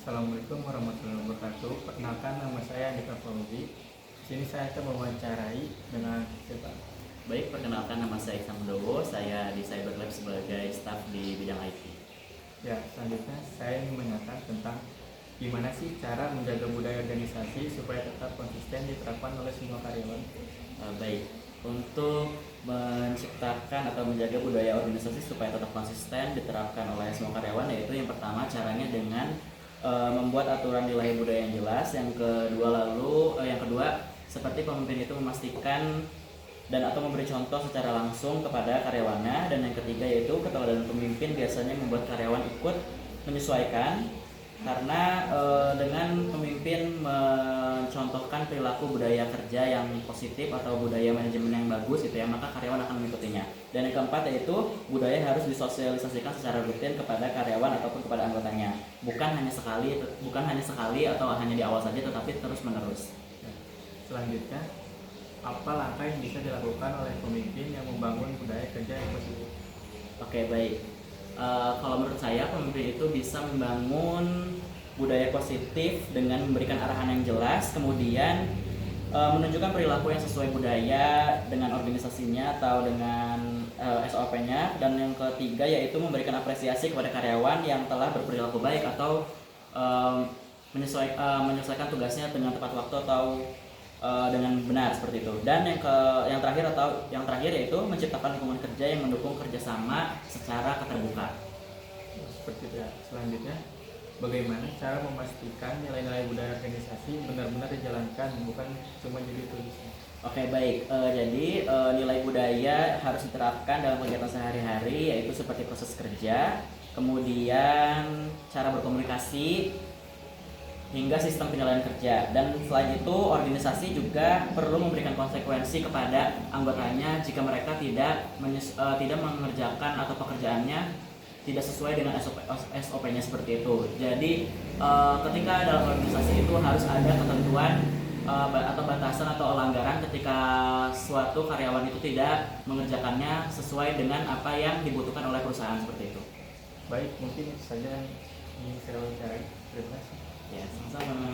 Assalamualaikum warahmatullahi wabarakatuh. Perkenalkan, nama saya Andika Fauzi. Di sini saya akan mewawancarai dengan siapa? Baik, perkenalkan nama saya Iksan Mundowo. Saya di Cyber Lab sebagai staf di bidang IT. Ya, selanjutnya saya ingin menanyakan tentang gimana sih cara menjaga budaya organisasi supaya tetap konsisten diterapkan oleh semua karyawan. Baik, untuk menciptakan atau menjaga budaya organisasi supaya tetap konsisten diterapkan oleh semua karyawan, yaitu yang pertama caranya dengan membuat aturan nilai budaya yang jelas. Yang kedua seperti pemimpin itu memastikan dan atau memberi contoh secara langsung kepada karyawannya. Dan yang ketiga yaitu keteladanan pemimpin biasanya membuat karyawan ikut menyesuaikan, karena dengan pemimpin mencontohkan perilaku budaya kerja yang positif atau budaya manajemen yang bagus gitu ya, maka karyawan akan mengikutinya. Dan yang keempat yaitu budaya harus disosialisasikan secara rutin kepada karyawan ataupun kepada anggotanya, bukan hanya sekali atau hanya di awal saja, tetapi terus menerus. Ya. Selanjutnya, apa langkah yang bisa dilakukan oleh pemimpin yang membangun budaya kerja yang positif? Oke, baik. Kalau menurut saya pemimpin itu bisa membangun budaya positif dengan memberikan arahan yang jelas, kemudian menunjukkan perilaku yang sesuai budaya dengan organisasinya atau dengan SOP-nya, dan yang ketiga yaitu memberikan apresiasi kepada karyawan yang telah berperilaku baik atau menyelesaikan tugasnya dengan tepat waktu atau dengan benar seperti itu. Dan yang terakhir yaitu menciptakan lingkungan kerja yang mendukung kerjasama secara keterbukaan. Seperti itu ya. Selanjutnya, bagaimana cara memastikan nilai-nilai budaya organisasi benar-benar dijalankan, bukan cuma jadi tulisan? Oke, baik. Jadi nilai budaya harus diterapkan dalam kegiatan sehari-hari, yaitu seperti proses kerja, kemudian cara berkomunikasi, hingga sistem penilaian kerja. Dan selain itu organisasi juga perlu memberikan konsekuensi kepada anggotanya jika mereka tidak mengerjakan atau pekerjaannya tidak sesuai dengan SOP-nya seperti itu. Jadi ketika dalam organisasi itu harus ada ketentuan atau batasan atau pelanggaran ketika suatu karyawan itu tidak mengerjakannya sesuai dengan apa yang dibutuhkan oleh perusahaan seperti itu. Baik, mungkin itu saja yang ingin saya wawancarai. Terima kasih. Ya, sama-sama.